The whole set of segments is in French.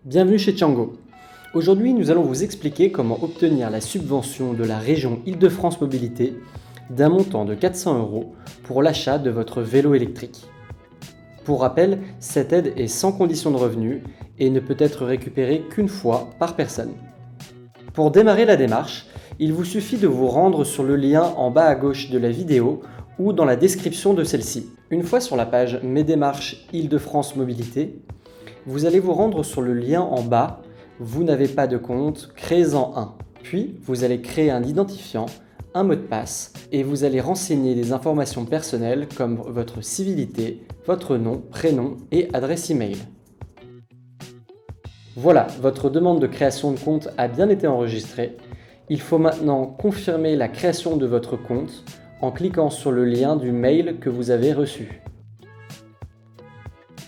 Bienvenue chez Tiango. Aujourd'hui, nous allons vous expliquer comment obtenir la subvention de la région Île-de-France Mobilité d'un montant de 400 € pour l'achat de votre vélo électrique. Pour rappel, cette aide est sans condition de revenu et ne peut être récupérée qu'une fois par personne. Pour démarrer la démarche, il vous suffit de vous rendre sur le lien en bas à gauche de la vidéo ou dans la description de celle-ci. Une fois sur la page Mes démarches Île-de-France Mobilité, vous allez vous rendre sur le lien en bas « Vous n'avez pas de compte, créez-en un ». Puis, vous allez créer un identifiant, un mot de passe et vous allez renseigner des informations personnelles comme votre civilité, votre nom, prénom et adresse email. Voilà, votre demande de création de compte a bien été enregistrée. Il faut maintenant confirmer la création de votre compte en cliquant sur le lien du mail que vous avez reçu.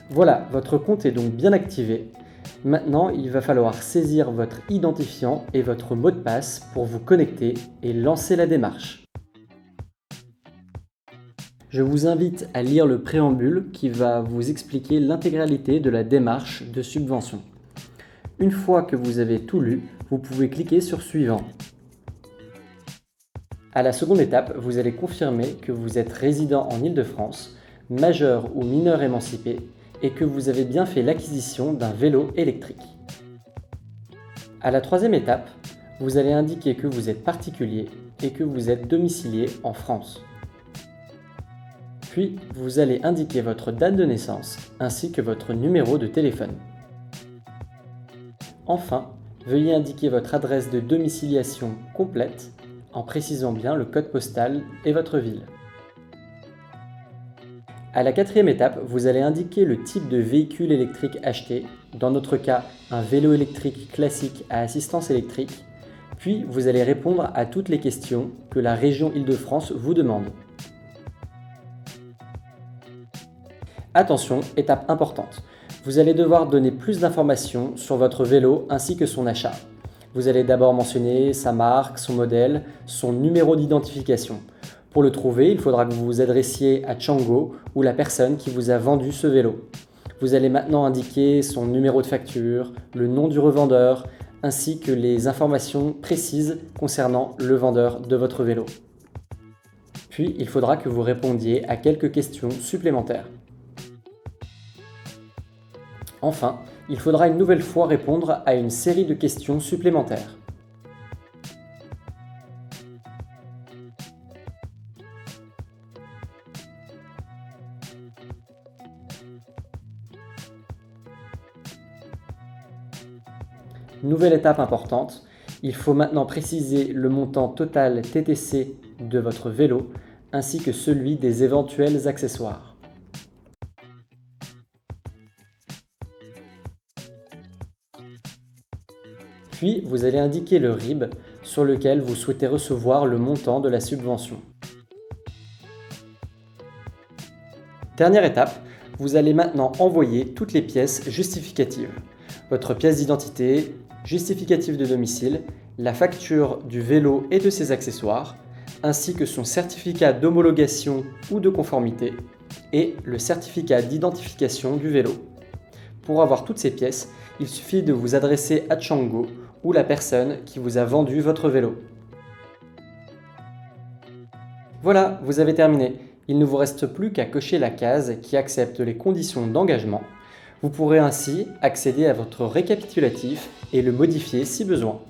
Voilà, votre compte est donc bien activé. Maintenant, il va falloir saisir votre identifiant et votre mot de passe pour vous connecter et lancer la démarche. Je vous invite à lire le préambule qui va vous expliquer l'intégralité de la démarche de subvention. Une fois que vous avez tout lu, vous pouvez cliquer sur Suivant. À la seconde étape, vous allez confirmer que vous êtes résident en Île-de-France, majeur ou mineur émancipé, et que vous avez bien fait l'acquisition d'un vélo électrique. À la troisième étape, vous allez indiquer que vous êtes particulier et que vous êtes domicilié en France. Puis, vous allez indiquer votre date de naissance ainsi que votre numéro de téléphone. Enfin, veuillez indiquer votre adresse de domiciliation complète en précisant bien le code postal et votre ville. À la quatrième étape, vous allez indiquer le type de véhicule électrique acheté, dans notre cas un vélo électrique classique à assistance électrique, puis vous allez répondre à toutes les questions que la région Île-de-France vous demande. Attention, étape importante, vous allez devoir donner plus d'informations sur votre vélo ainsi que son achat. Vous allez d'abord mentionner sa marque, son modèle, son numéro d'identification. Pour le trouver, il faudra que vous vous adressiez à Tiango ou la personne qui vous a vendu ce vélo. Vous allez maintenant indiquer son numéro de facture, le nom du revendeur, ainsi que les informations précises concernant le vendeur de votre vélo. Puis, il faudra que vous répondiez à quelques questions supplémentaires. Enfin, il faudra une nouvelle fois répondre à une série de questions supplémentaires. Nouvelle étape importante, il faut maintenant préciser le montant total TTC de votre vélo ainsi que celui des éventuels accessoires. Puis, vous allez indiquer le RIB sur lequel vous souhaitez recevoir le montant de la subvention. Dernière étape, vous allez maintenant envoyer toutes les pièces justificatives. Votre pièce d'identité, justificatif de domicile, la facture du vélo et de ses accessoires, ainsi que son certificat d'homologation ou de conformité et le certificat d'identification du vélo. Pour avoir toutes ces pièces, il suffit de vous adresser à Tiango ou la personne qui vous a vendu votre vélo. Voilà, vous avez terminé. Il ne vous reste plus qu'à cocher la case qui accepte les conditions d'engagement. Vous pourrez ainsi accéder à votre récapitulatif et le modifier si besoin.